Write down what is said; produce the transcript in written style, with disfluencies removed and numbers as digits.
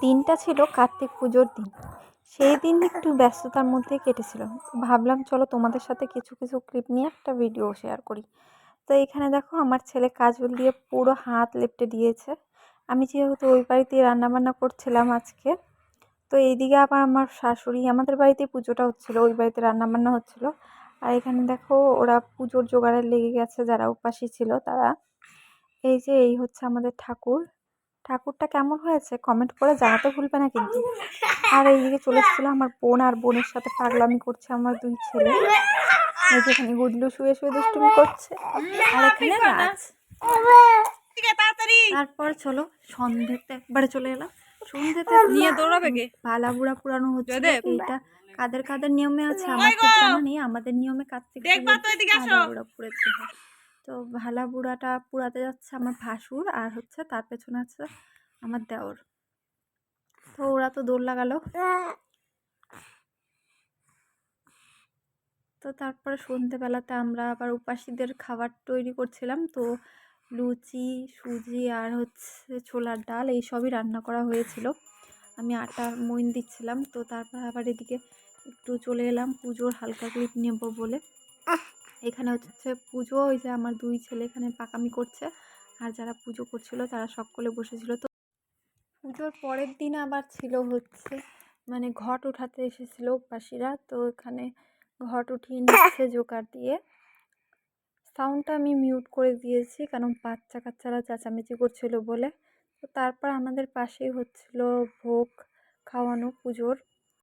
দিনটা ছিল কার্তিক পুজোর দিন। সেই দিন একটু ব্যস্ততার মধ্যে কেটেছিল। ভাবলাম চলো তোমাদের সাথে কিছু কিছু ক্লিপ নিয়ে একটা ভিডিও শেয়ার করি। তো এখানে দেখো আমার ছেলে কাজল দিয়ে পুরো হাত লেপ্টে দিয়েছে। আমি যেহেতু ওই বাড়িতেই রান্নাবান্না করছিলাম আজকে, তো এইদিকে আবার আমার শাশুড়ি, আমাদের বাড়িতে পুজোটা হচ্ছিল, ওই বাড়িতে রান্নাবান্না হচ্ছিল। আর এখানে দেখো ওরা পুজোর জোগাড়ে লেগে গেছে, যারা উপাসী ছিল তারা। এই যে এই হচ্ছে আমাদের ঠাকুর। ঠাকুরটা কেমন হয়েছে কমেন্ট করে জানাতে ভুলবে না কিন্তু। আর এইদিকে চলে এসেছিল আমার বোন, আর বোনের সাথে পাগলামি করছে আমার দুই ছেলে। এই যেখানে গুদলু শুয়ে শুয়ে দুষ্টুমি করছে, আর এখানে রাজ। তারপর চলো সন্ধ্যেতে একবারে চলে এলাম। সন্ধ্যেতে নিয়ে দৌড়াবে গে পালা বুড়া পুরানো হচ্ছে। এইটা কাদের কাদের নিয়মে আছে আমার ঠিক জানা নেই। আমাদের নিয়মে কার্তিক ভালা বুড়া পুড়াতে হয়। তো ভালা বুড়াটা পুরাতে যাচ্ছে আমার ভাসুর, আর হচ্ছে তার পেছনে আছে আমার দেওর। তো ওরা তো দৌড় লাগালো। তো তারপরে সন্ধ্যেবেলাতে আমরা আবার উপাসীদের খাবার তৈরি করছিলাম। তো লুচি, সুজি আর হচ্ছে ছোলার ডাল এইসবই রান্না করা হয়েছিল। আমি আটা মইন দিচ্ছিলাম। তো তারপর আবার এদিকে একটু চলে এলাম পুজোর হালকা ক্লিপ নেব বলে। এখানে হচ্ছে পুজো, ওই যে আমার দুই ছেলে এখানে পাকামি করছে, আর যারা পুজো করছিল তারা সকলে বসেছিল। তো পুজোর পরের দিন আবার ছিল হচ্ছে মানে ঘট উঠাতে এসেছিল উপাসীরা। তো এখানে ঘট উঠিয়ে নিচ্ছে জোকার দিয়ে। সাউন্ডটা আমি মিউট করে দিয়েছি কারণ বাচ্চা কাচ্চারা চেঁচামেচি করছিল বলে। তো তারপর আমাদের পাশেই হচ্ছিল ভোগ খাওয়ানো পুজোর।